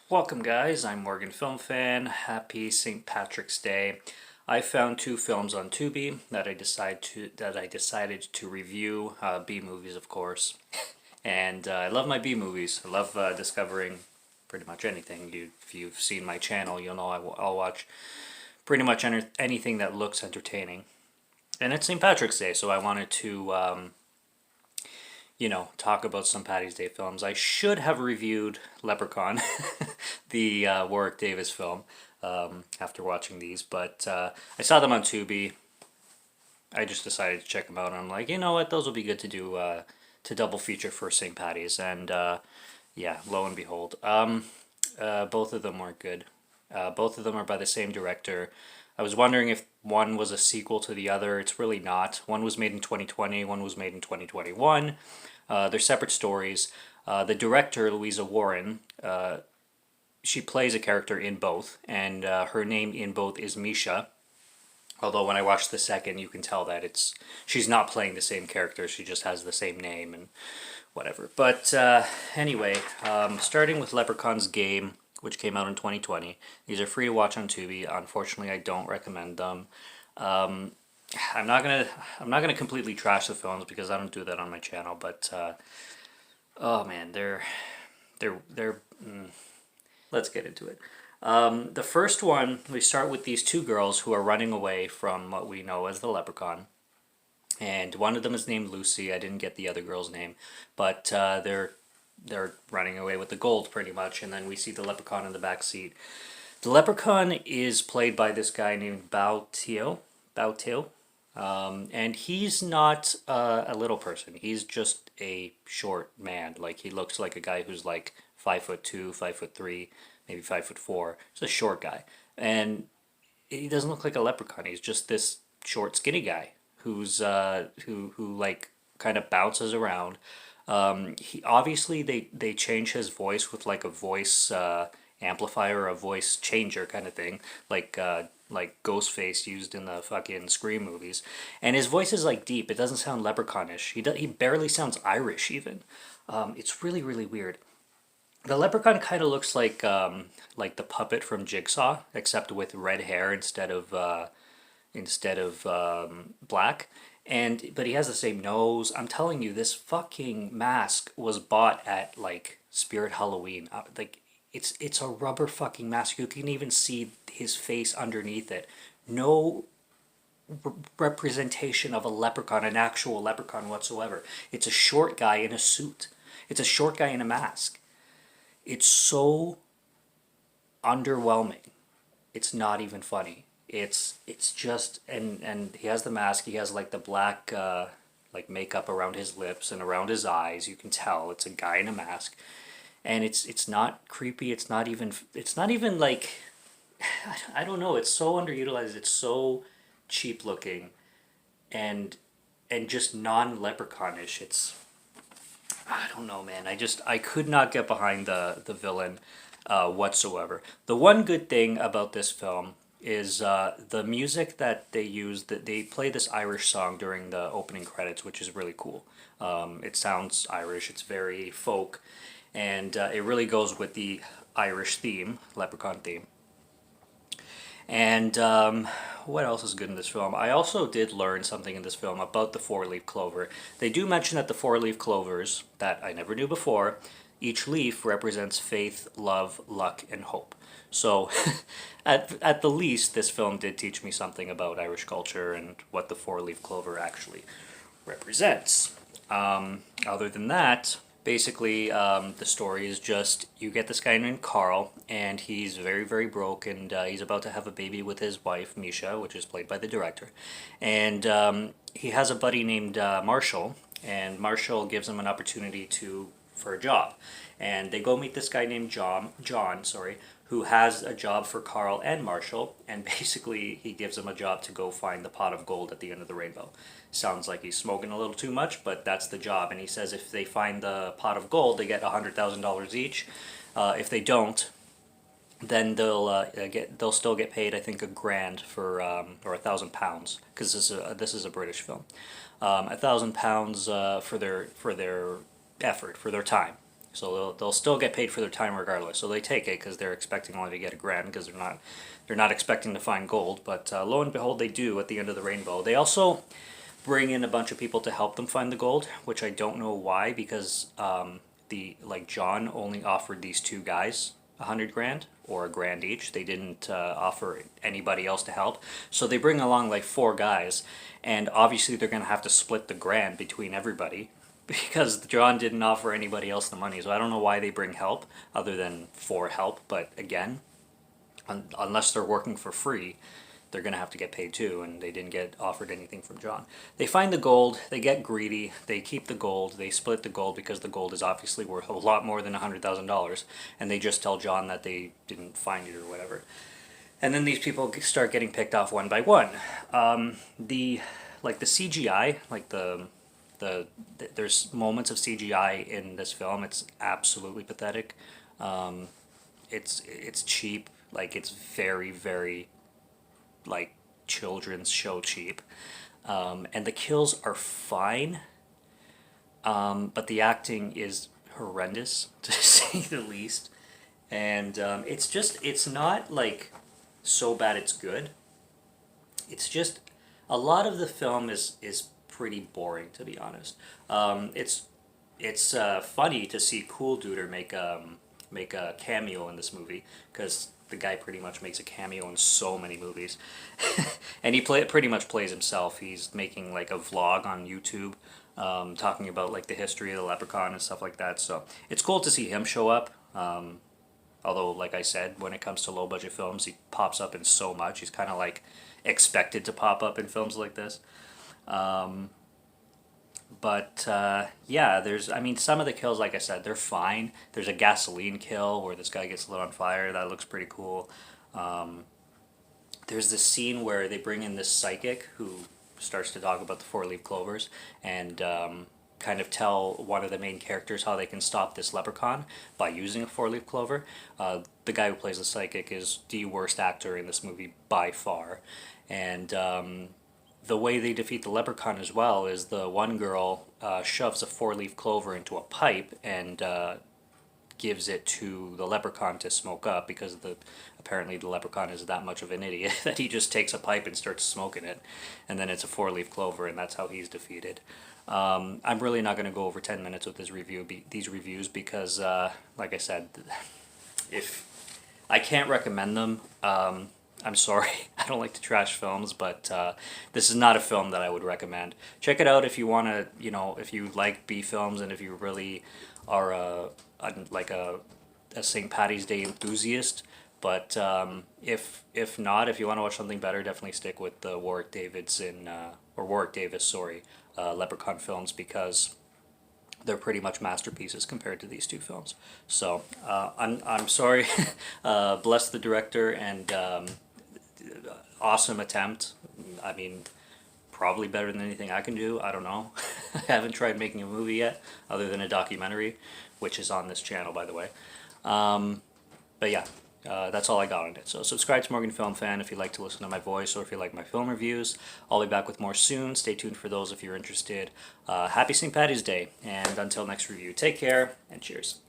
Welcome guys, I'm Morgan Film Fan. Happy St. Patrick's Day. I found two films on Tubi that I decided to review. B movies, of course, and I love my B movies. I love discovering pretty much anything. If you've seen my channel, you'll know I'll watch pretty much anything that looks entertaining. And it's St. Patrick's Day, so I wanted to talk about some Patty's Day films. I should have reviewed Leprechaun, the Warwick Davis film, after watching these, but I saw them on Tubi. I just decided to check them out, and I'm like, you know what, those will be good to do to double feature for St. Patty's, and yeah, lo and behold, both of them weren't good. Both of them are by the same director. I was wondering if one was a sequel to the other. It's really not. One was made in 2020, one was made in 2021. They're separate stories. The director, Louisa Warren, she plays a character in both, and her name in both is Misha. Although when I watched the second, you can tell that she's not playing the same character. She just has the same name and whatever. But anyway, starting with Leprechaun's Game, which came out in 2020. These are free to watch on Tubi. Unfortunately, I don't recommend them. I'm not gonna completely trash the films because I don't do that on my channel. But oh man, they're. Let's get into it. The first one, we start with these two girls who are running away from what we know as the Leprechaun. And one of them is named Lucy. I didn't get the other girl's name, but they're running away with the gold pretty much. And then we see the Leprechaun in the back seat. The Leprechaun is played by this guy named Bao Teo, and he's not a little person. He's just a short man. Like he looks like a guy who's like 5'2", 5'3", maybe 5'4". He's a short guy, and he doesn't look like a leprechaun. He's just this short, skinny guy who's who like kind of bounces around. He obviously they change his voice with like a voice amplifier or a voice changer kind of thing, like Ghostface used in the fucking Scream movies. And his voice is like deep. It doesn't sound leprechaunish. He barely sounds Irish even. It's really really weird. The leprechaun kind of looks like the puppet from Jigsaw, except with red hair instead of black. And but he has the same nose. I'm telling you, this fucking mask was bought at like Spirit Halloween. Like it's a rubber fucking mask. You can even see his face underneath it. No representation of a leprechaun, an actual leprechaun whatsoever. It's a short guy in a suit. It's a short guy in a mask. It's so underwhelming. It's not even funny. It's just and he has the mask. He has like the black like makeup around his lips and around his eyes. You can tell it's a guy in a mask, and it's not creepy. It's not even like I don't know. It's so underutilized. It's so cheap looking, and just non leprechaunish. I don't know, man. I could not get behind the villain whatsoever. The one good thing about this film is the music that they use. That they play this Irish song during the opening credits, which is really cool. It sounds Irish. It's very folk, and it really goes with the Irish theme, Leprechaun theme. And what else is good in this film? I also did learn something in this film about the four-leaf clover. They do mention that the four-leaf clovers, that I never knew before, each leaf represents faith, love, luck, and hope. So, at the least, this film did teach me something about Irish culture and what the four-leaf clover actually represents. Other than that, basically, the story is just you get this guy named Carl, and he's very, very broke, and he's about to have a baby with his wife, Misha, which is played by the director. And he has a buddy named Marshall, and Marshall gives him an opportunity for a job. And they go meet this guy named John, sorry, who has a job for Carl and Marshall, and basically he gives him a job to go find the pot of gold at the end of the rainbow. Sounds like he's smoking a little too much, but that's the job. And he says if they find the pot of gold, they get $100,000 each. If they don't, then they'll still get paid, I think, $1,000 for or £1,000, because this is a British film. £1,000 for their effort, for their time. So they'll still get paid for their time regardless. So they take it because they're expecting only to get $1,000 because they're not expecting to find gold. But lo and behold, they do at the end of the rainbow. They also bring in a bunch of people to help them find the gold, which I don't know why, because John only offered these two guys $100,000 or $1,000 each. They didn't offer anybody else to help, so they bring along like four guys, and obviously they're gonna have to split the grand between everybody because John didn't offer anybody else the money. So I don't know why they bring help other than for help. But again, unless they're working for free, they're going to have to get paid too, and they didn't get offered anything from John. They find the gold, they get greedy, they keep the gold, they split the gold because the gold is obviously worth a lot more than $100,000, and they just tell John that they didn't find it or whatever. And then these people start getting picked off one by one. The CGI, there's moments of CGI in this film. It's absolutely pathetic. It's cheap. Like, it's very, very like children's show cheap, and the kills are fine, but the acting is horrendous to say the least, and it's not like so bad it's good. It's just a lot of the film is pretty boring, to be honest. It's funny to see Cool Duder make a cameo in this movie, because the guy pretty much makes a cameo in so many movies. And he pretty much plays himself. He's making like a vlog on YouTube, talking about like the history of the Leprechaun and stuff like that. So it's cool to see him show up. Although, like I said, when it comes to low budget films, he pops up in so much. He's kind of like expected to pop up in films like this. Yeah, some of the kills, like I said, they're fine. There's a gasoline kill where this guy gets lit on fire. That looks pretty cool. There's this scene where they bring in this psychic who starts to talk about the four-leaf clovers and kind of tell one of the main characters how they can stop this leprechaun by using a four-leaf clover. The guy who plays the psychic is the worst actor in this movie by far. And the way they defeat the leprechaun as well is the one girl shoves a four-leaf clover into a pipe and gives it to the leprechaun to smoke up, because apparently the leprechaun is that much of an idiot that he just takes a pipe and starts smoking it, and then it's a four-leaf clover, and that's how he's defeated. I'm really not going to go over 10 minutes with these reviews because, like I said, if I can't recommend them. I'm sorry, I don't like to trash films, but this is not a film that I would recommend. Check it out if you want to, if you like B films and if you really are a St. Paddy's Day enthusiast. But if not, if you want to watch something better, definitely stick with the Warwick Davis, Leprechaun films, because they're pretty much masterpieces compared to these two films. So I'm sorry. Bless the director, and awesome attempt. I mean, probably better than anything I can do. I don't know. I haven't tried making a movie yet, other than a documentary, which is on this channel, by the way. But yeah, that's all I got on it. So subscribe to Morgan Film Fan if you like to listen to my voice, or if you like my film reviews. I'll be back with more soon. Stay tuned for those if you're interested. Happy St. Paddy's Day, and until next review, take care and cheers.